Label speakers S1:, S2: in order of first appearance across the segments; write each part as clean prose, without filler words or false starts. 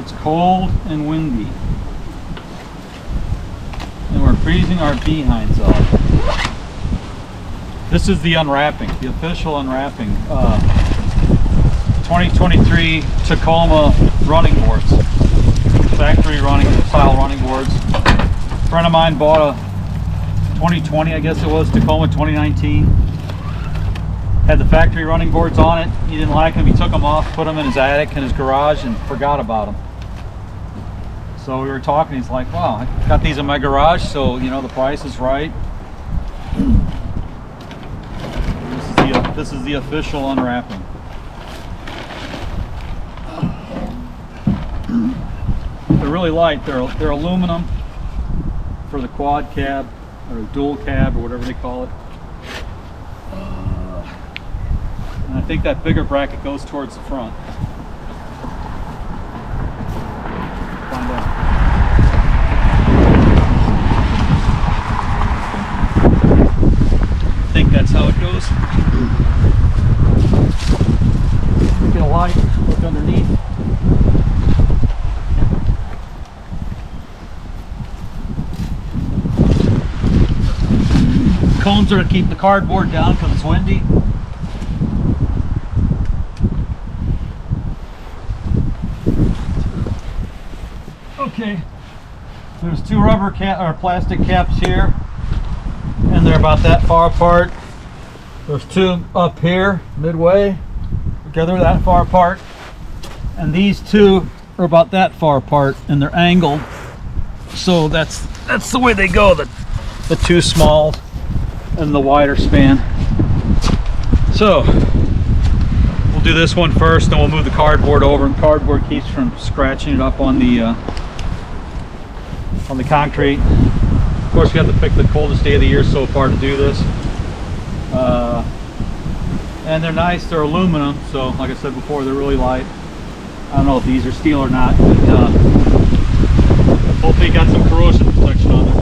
S1: It's cold and windy. And we're freezing our behinds off. This is the unwrapping, the official unwrapping. 2023 Tacoma running boards. Factory running style running boards. A friend of mine bought a 2020, I guess it was, Tacoma 2019. Had the factory running boards on it. He didn't like them. He took them off, put them in his attic and his garage, and forgot about them. So we were talking. He's like, "Wow, I got these in my garage, so you know the price is right." This is the official unwrapping. They're really light. They're aluminum for the quad cab or dual cab or whatever they call it. And I think that bigger bracket goes towards the front. Find out. I think that's how it goes. Get a light, look underneath. Cones are to keep the cardboard down because it's windy. Okay, there's two rubber or plastic caps here, and they're about that far apart. There's two up here, midway, together that far apart, and these two are about that far apart, and they're angled. So that's the way they go. The two small and the wider span. So we'll do this one first, then we'll move the cardboard over, and cardboard keeps from scratching it up on the concrete. Of course, we have to pick the coldest day of the year so far to do this. And they're nice, they're aluminum, so like I said before, they're really light. I don't know if these are steel or not, but hopefully you got some corrosion protection on there.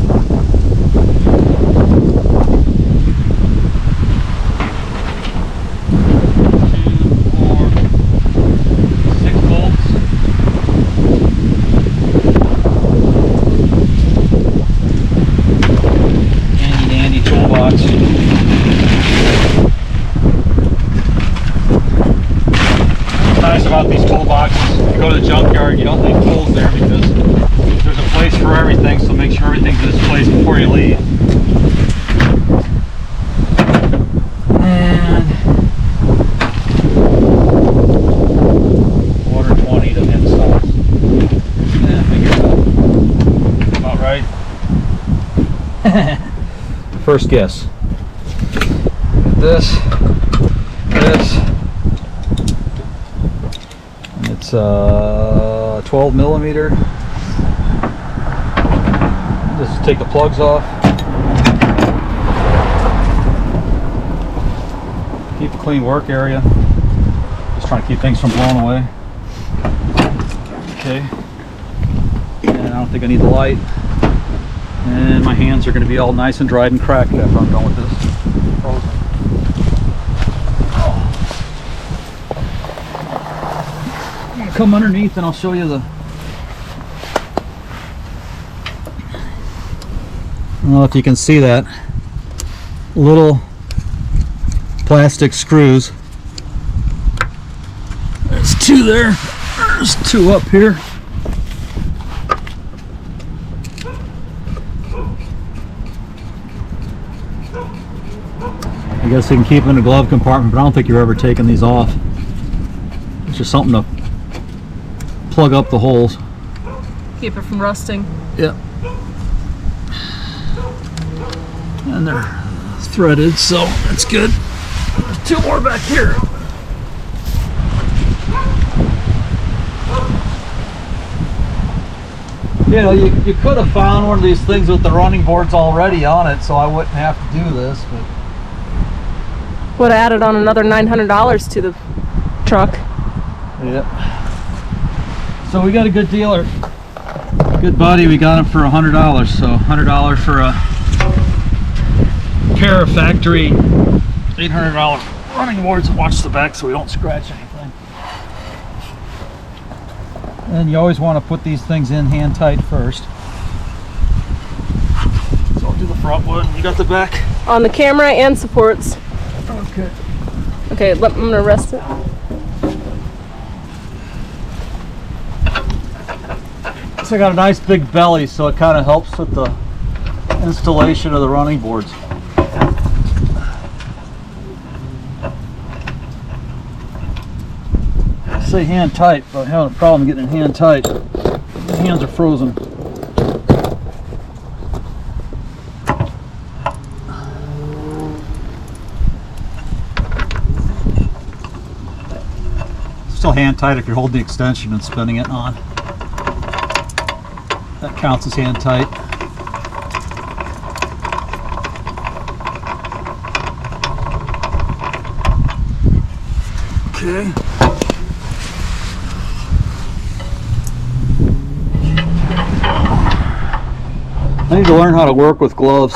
S1: 6 bolts. Handy dandy toolbox. What's nice about these toolboxes, if you go to the junkyard, you don't leave tools there because there's a place for everything, so make sure everything's in its place before you leave. And 120 to install. Yeah, figure it out. About right. First guess. This. And it's 12 millimeter. Just take the plugs off. Keep a clean work area. Just trying to keep things from blowing away. Okay. And I don't think I need the light. And my hands are going to be all nice and dried and cracked after I'm done with this. Frozen. I'm going to come underneath and I'll show you the... I don't know if you can see that. Little plastic screws. There's two there. There's two up here. I guess you can keep them in the glove compartment, but I don't think you're ever taking these off. It's just something to plug up the holes.
S2: Keep it from rusting.
S1: Yep. And they're threaded, so that's good. There's two more back here. You know, you could have found one of these things with the running boards already on it, so I wouldn't have to do this, but...
S2: Would have added on another $900 to the truck.
S1: Yep. So we got a good dealer. Good buddy, we got him for $100, so $100 for a pair of factory $800 running boards. Watch the back so we don't scratch anything. And you always want to put these things in hand tight first. So I'll do the front one. You got the back?
S2: On the camera and supports.
S1: Okay.
S2: Okay, I'm gonna rest it.
S1: So I got a nice big belly, so it kind of helps with the installation of the running boards. I say hand tight, but I'm having a problem getting it hand tight. My hands are frozen. Still hand tight if you're holding the extension and spinning it on. That counts as hand tight. Okay. I need to learn how to work with gloves.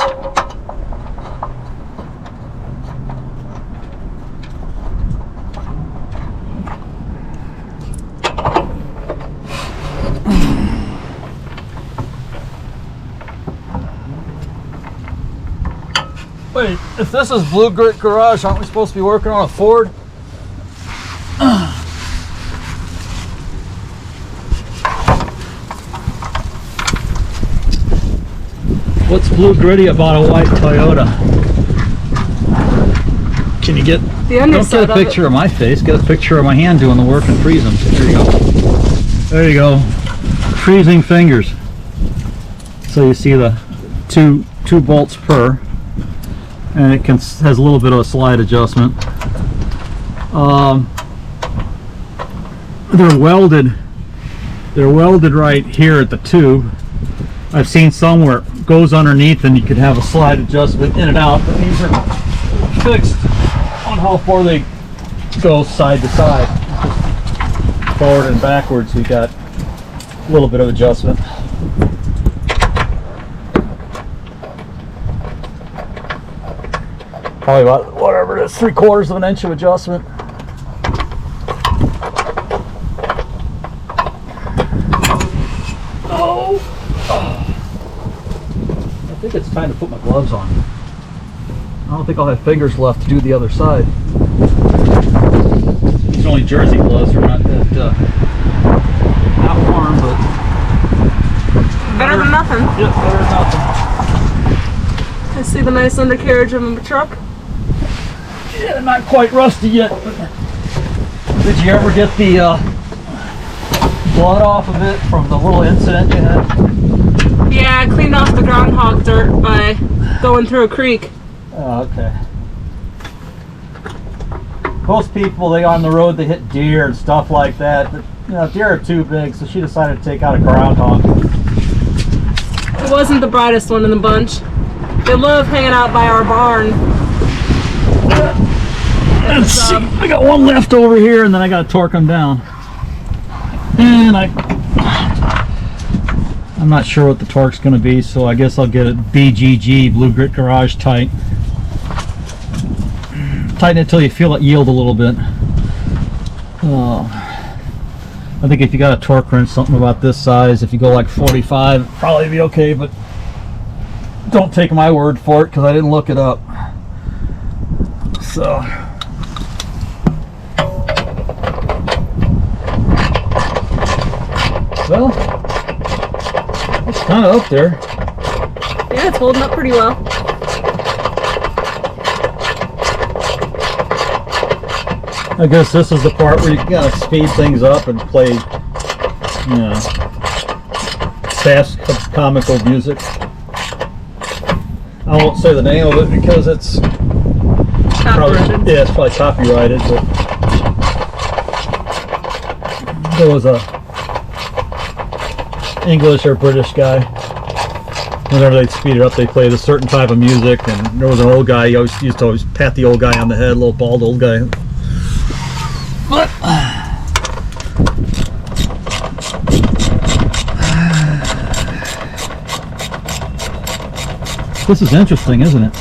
S1: Wait, if this is Blu-Grit garage, aren't we supposed to be working on a Ford? What's Blu-Gritty about a white Toyota? Can you get...
S2: The
S1: Don't
S2: underside
S1: get a picture of my face, get a picture of my hand doing the work and freeze them. There you go. There you go. Freezing fingers. So you see the two bolts per. And it has a little bit of a slide adjustment. They're welded right here at the tube. I've seen some where it goes underneath and you could have a slide adjustment in and out, but these are fixed on how far they go side to side. Forward and backwards, you got a little bit of adjustment. Probably about, whatever it is, 3/4 of an inch of adjustment. Oh! I think it's time to put my gloves on. I don't think I'll have fingers left to do the other side. These are only jersey gloves, they're not that warm, but...
S2: Better than nothing.
S1: Yep, better than nothing.
S2: I see the nice undercarriage of a truck.
S1: Yeah, not quite rusty yet. But did you ever get the blood off of it from the little incident you had?
S2: Yeah, I cleaned off the groundhog dirt by going through a creek.
S1: Oh, okay. Most people, they on the road, they hit deer and stuff like that. But, you know, deer are too big, so she decided to take out a groundhog.
S2: It wasn't the brightest one in the bunch. They love hanging out by our barn.
S1: Let's see. I got one left over here, and then I got to torque them down. And I'm not sure what the torque's going to be, so I guess I'll get it BGG, Blu-Grit Garage tight. Tighten it till you feel it yield a little bit. I think if you got a torque wrench, something about this size, if you go like 45, it'd probably be okay, but don't take my word for it because I didn't look it up. So well, it's kind of up there.
S2: Yeah, it's holding up pretty well.
S1: I guess this is the part where you gotta speed things up and play, you know, fast comical music. I won't say the name of it because it's probably, yeah, it's probably copyrighted, but there was a English or British guy, whenever they'd speed it up, they played a certain type of music, and there was an old guy, he always used to pat the old guy on the head, a little bald old guy. But this is interesting, isn't it?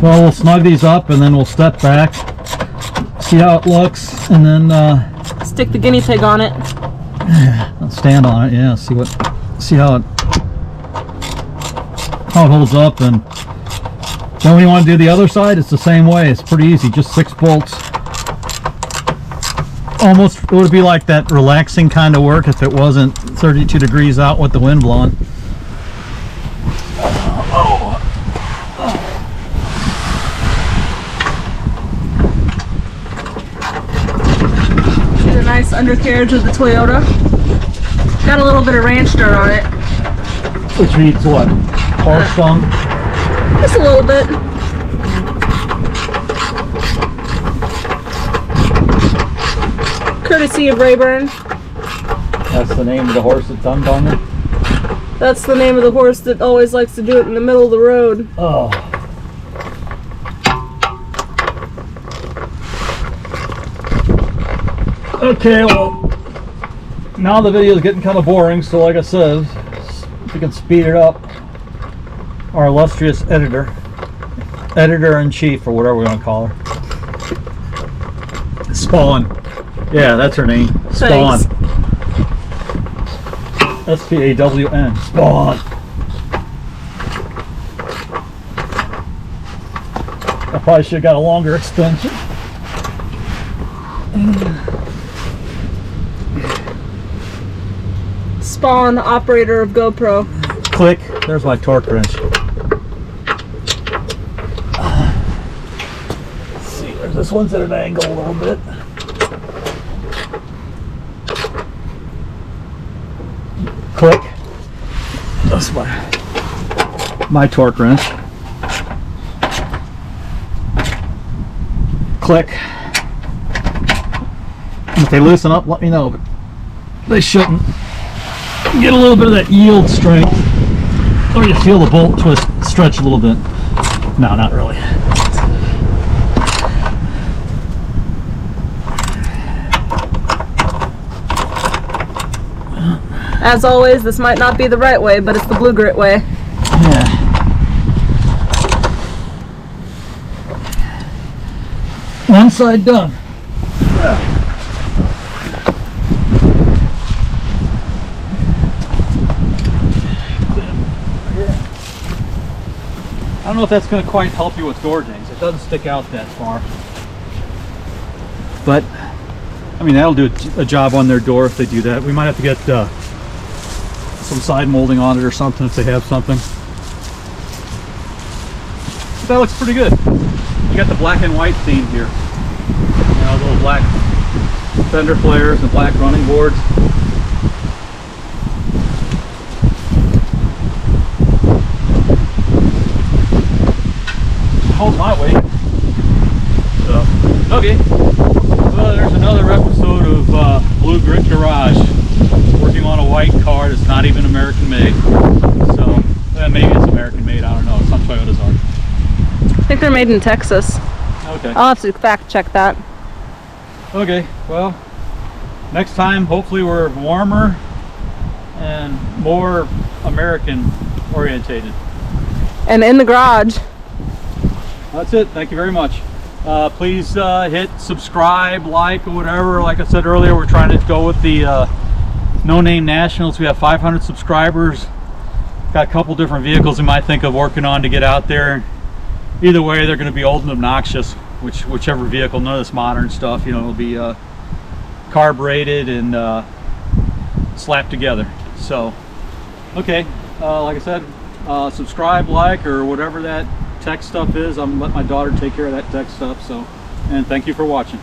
S1: Well, we'll snug these up and then we'll step back, see see how it looks, and then
S2: Stick the guinea pig on it.
S1: I'll stand on it. Yeah, see how it holds up. And then when you want to do the other side, it's the same way. It's pretty easy. Just 6 bolts. Almost, it would be like that relaxing kind of work if it wasn't 32 degrees out with the wind blowing.
S2: See the nice undercarriage of the Toyota. Got a little bit of ranch dirt on it.
S1: Which needs what? Horse dung?
S2: Just a little bit. Courtesy of Rayburn.
S1: That's the name of the horse that's dunked on you?
S2: That's the name of the horse that always likes to do it in the middle of the road.
S1: Oh. Okay, well, now the video is getting kind of boring, so like I said, if we can speed it up, our illustrious editor-in-chief, or whatever we want to call her. Spawn. Yeah, that's her name. Spawn.
S2: Thanks.
S1: S-P-A-W-N. Spawn. I probably should have got a longer extension.
S2: Spawn, operator of GoPro.
S1: Click. There's my torque wrench. Let's see. This one's at an angle a little bit. Click. That's my torque wrench. Click. If they loosen up, let me know. But they shouldn't. Get a little bit of that yield strength, or you feel the bolt twist stretch a little bit. No, not really.
S2: As always, this might not be the right way, but it's the Blu-Grit way.
S1: Yeah. One side done. I don't know if that's going to quite help you with door jings. It doesn't stick out that far. But, I mean, that'll do a job on their door if they do that. We might have to get some side molding on it or something if they have something. But that looks pretty good. You got the black and white theme here. You know, little black fender flares and black running boards. Holds my weight. So, okay. Well, there's another episode of Blu-Grit Garage. Working on a white car that's not even American made. So, maybe it's American made, I don't know. Some Toyotas are.
S2: I think they're made in Texas.
S1: Okay.
S2: I'll have to fact check that.
S1: Okay, well, next time hopefully we're warmer and more American orientated.
S2: And in the garage.
S1: That's it. Thank you very much. Please hit subscribe, like, or whatever. Like I said earlier, we're trying to go with the No Name Nationals. We have 500 subscribers. Got a couple different vehicles we might think of working on to get out there. Either way, they're going to be old and obnoxious. Whichever vehicle, none of this modern stuff. You know, it'll be carbureted and slapped together. So, okay. Like I said, subscribe, like, or whatever that tech stuff is. I'm gonna let my daughter take care of that tech stuff. So, and thank you for watching.